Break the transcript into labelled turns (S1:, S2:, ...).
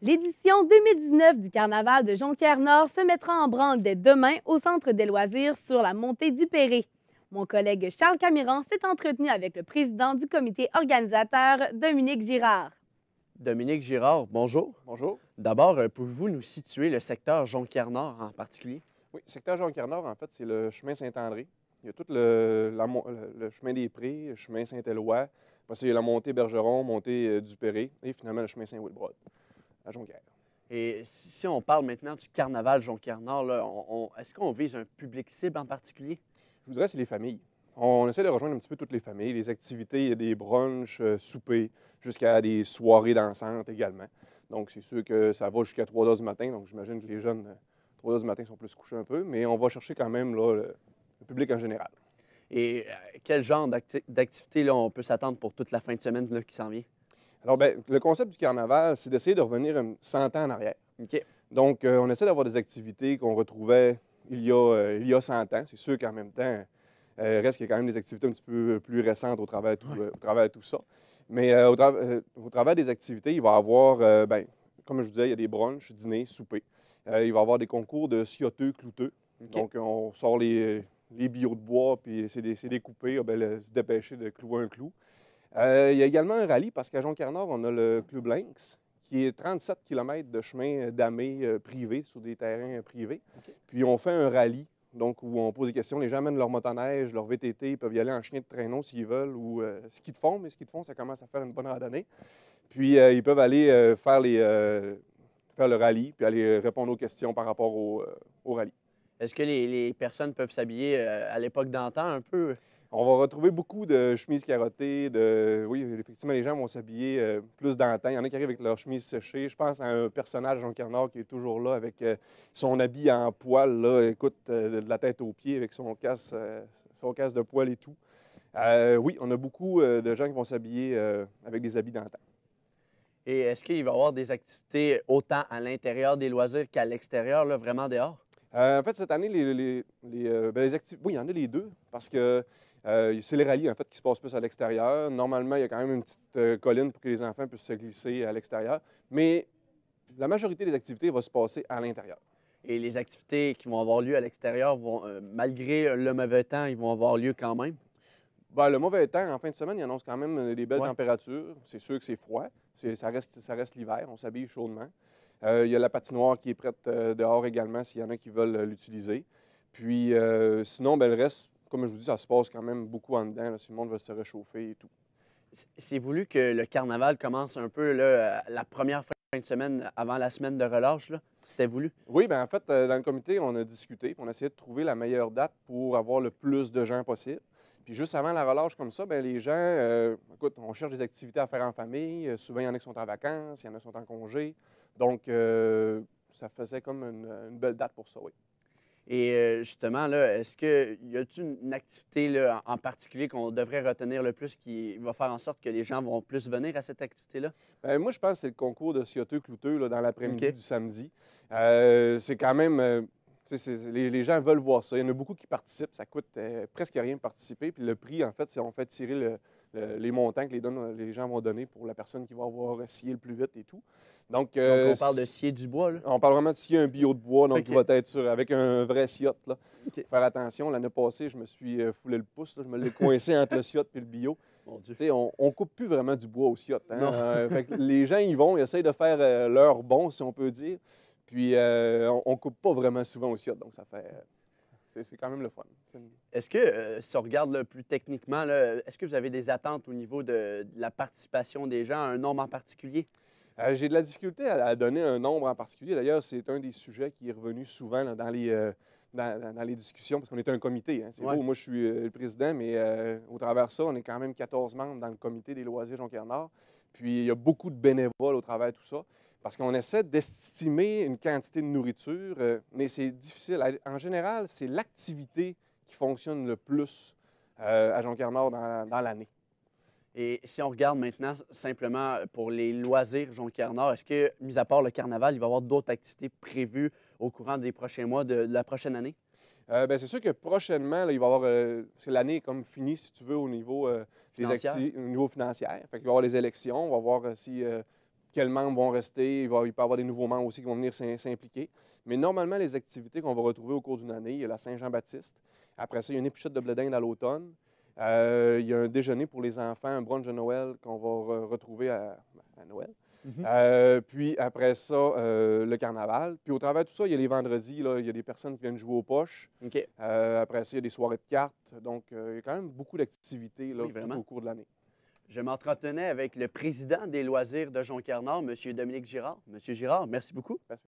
S1: L'édition 2019 du Carnaval de Jonquière-Nord se mettra en branle dès demain au Centre des loisirs sur la montée du Péré. Mon collègue Charles Camiran s'est entretenu avec le président du comité organisateur, Dominique Girard.
S2: Dominique Girard, bonjour.
S3: Bonjour.
S2: D'abord, pouvez-vous nous situer le secteur Jonquière-Nord en particulier?
S3: Oui, secteur Jonquière-Nord, en fait, c'est le chemin Saint-André. Il y a tout le chemin des Prés, le chemin Saint-Éloi. Après ça, il y a la montée Bergeron, montée du Péré et finalement le chemin Saint-Wilbrod à Jonquière.
S2: Et si on parle maintenant du carnaval Jonquière-Nord, là, est-ce qu'on vise un public cible en particulier?
S3: Je vous dirais, c'est les familles. On essaie de rejoindre un petit peu toutes les familles. Les activités, il y a des brunchs, soupers, jusqu'à des soirées dansantes également. Donc, c'est sûr que ça va jusqu'à 3 heures du matin. Donc, j'imagine que les jeunes, 3 heures du matin, sont plus couchés un peu. Mais on va chercher quand même là, le public en général.
S2: Et quel genre d'activité là, on peut s'attendre pour toute la fin de semaine là, qui s'en vient?
S3: Alors, bien, le concept du carnaval, c'est d'essayer de revenir 100 ans en arrière.
S2: OK.
S3: Donc, on essaie d'avoir des activités qu'on retrouvait il y a 100 ans. C'est sûr qu'en même temps, reste qu'il y a quand même des activités un petit peu plus récentes au travers de tout ça. Mais au travers des activités, il va y avoir, bien, comme je vous disais, il y a des brunchs, dîners, soupers. Il va y avoir des concours de scioteux, clouteux.
S2: OK.
S3: Donc, on sort les billots de bois, puis c'est découpé, se dépêcher de clouer un clou. Il y a également un rallye, parce qu'à Jonquière-Nord, on a le Club Lynx, qui est 37 km de chemin damé privé, sur des terrains privés.
S2: OK.
S3: Puis on fait un rallye, donc où on pose des questions. Les gens amènent leur motoneige, leur VTT, ils peuvent y aller en chien de traîneau s'ils veulent, ou ski de fond, mais ski de fond, ça commence à faire une bonne randonnée. Puis ils peuvent aller faire le rallye, puis aller répondre aux questions par rapport au rallye.
S2: Est-ce que les personnes peuvent s'habiller à l'époque d'antan un peu?
S3: On va retrouver beaucoup de chemises carottées, oui, effectivement, les gens vont s'habiller plus d'antan. Il y en a qui arrivent avec leur chemise séchée. Je pense à un personnage, Jean Carnard, qui est toujours là avec son habit en poil, là, écoute, de la tête aux pieds, avec son casque de poil et tout. Oui, on a beaucoup de gens qui vont s'habiller avec des habits d'antan.
S2: Et est-ce qu'il va y avoir des activités autant à l'intérieur des loisirs qu'à l'extérieur, là, vraiment dehors?
S3: En fait, cette année, les activités, oui, il y en a les deux, parce que c'est les rallyes, en fait, qui se passent plus à l'extérieur. Normalement, il y a quand même une petite colline pour que les enfants puissent se glisser à l'extérieur, mais la majorité des activités vont se passer à l'intérieur.
S2: Et les activités qui vont avoir lieu à l'extérieur vont, malgré le mauvais temps, ils vont avoir lieu quand même?
S3: Bien, le mauvais temps, en fin de semaine, il annonce quand même des belles
S2: Ouais.
S3: températures. C'est sûr que c'est froid. Ça reste l'hiver. On s'habille chaudement. Il y a la patinoire qui est prête dehors également s'il y en a qui veulent l'utiliser. Puis sinon, bien, le reste, comme je vous dis, ça se passe quand même beaucoup en dedans, là, si le monde veut se réchauffer et tout.
S2: C'est voulu que le carnaval commence un peu là, la première fin de semaine avant la semaine de relâche, là? C'était voulu?
S3: Oui, bien en fait, dans le comité, on a discuté, puis on a essayé de trouver la meilleure date pour avoir le plus de gens possible. Puis juste avant la relâche comme ça, bien, les gens, écoute, on cherche des activités à faire en famille. Souvent, il y en a qui sont en vacances, il y en a qui sont en congé. Donc, ça faisait comme une belle date pour ça, oui.
S2: Et justement, là, est-ce qu'il y a-t-il une activité là, en particulier qu'on devrait retenir le plus qui va faire en sorte que les gens vont plus venir à cette activité-là?
S3: Bien, moi, je pense que c'est le concours de scioteux clouteux là, dans l'après-midi
S2: OK.
S3: du samedi. C'est quand même. Tu sais, les gens veulent voir ça. Il y en a beaucoup qui participent. Ça coûte presque rien de participer. Puis le prix, en fait, c'est on fait tirer les montants que les gens vont donner pour la personne qui va avoir scié le plus vite et tout. Donc,
S2: Donc, on parle de scier du bois, là?
S3: on parle vraiment de scier un bio de bois, donc
S2: OK.
S3: qui va être avec un vrai sciotte. Là.
S2: OK.
S3: Faut faire attention. L'année passée, je me suis foulé le pouce. Là. Je me l'ai coincé entre le sciotte et le bio.
S2: Mon Dieu.
S3: Tu sais, on coupe plus vraiment du bois au sciotte. Hein?
S2: Non.
S3: Fait que les gens y vont, ils essayent de faire leur bon, si on peut dire. Puis on coupe pas vraiment souvent au sciotte, donc ça fait. C'est quand même le fun.
S2: Est-ce que, si on regarde là, plus techniquement, là, est-ce que vous avez des attentes au niveau de la participation des gens à un nombre en particulier?
S3: J'ai de la difficulté à donner un nombre en particulier. D'ailleurs, c'est un des sujets qui est revenu souvent là, dans les discussions, parce qu'on est un comité. Hein. C'est
S2: Ouais.
S3: beau, moi je suis le président, mais au travers de ça, on est quand même 14 membres dans le comité des loisirs Jonquière-Nord. Puis il y a beaucoup de bénévoles au travers de tout ça, parce qu'on essaie d'estimer une quantité de nourriture, mais c'est difficile. En général, c'est l'activité qui fonctionne le plus à Jonquière-Nord dans l'année.
S2: Et si on regarde maintenant simplement pour les loisirs Jonquière-Nord, est-ce que, mis à part le carnaval, il va y avoir d'autres activités prévues au courant des prochains mois de la prochaine année?
S3: Bien, c'est sûr que prochainement, là, il va y avoir. Parce que l'année est comme finie, si tu veux, au niveau,
S2: Financière?
S3: au niveau financier. Fait qu'il va y avoir les élections. On va voir si quels membres vont rester. Il peut y avoir des nouveaux membres aussi qui vont venir s'impliquer. Mais normalement, les activités qu'on va retrouver au cours d'une année, il y a la Saint-Jean-Baptiste. Après ça, il y a une épluchette de blé d'Inde à l'automne. Il y a un déjeuner pour les enfants, un brunch de Noël qu'on va retrouver à Noël. Puis après ça, le carnaval. Puis au travers de tout ça, il y a les vendredis, là, il y a des personnes qui viennent jouer aux poches.
S2: OK.
S3: Après ça, il y a des soirées de cartes. Donc, il y a quand même beaucoup d'activités là,
S2: Oui,
S3: tout
S2: vraiment.
S3: au cours de l'année.
S2: Je m'entretenais avec le président des loisirs de Jonquière-Nord, M. Dominique Girard. Monsieur Girard, merci beaucoup.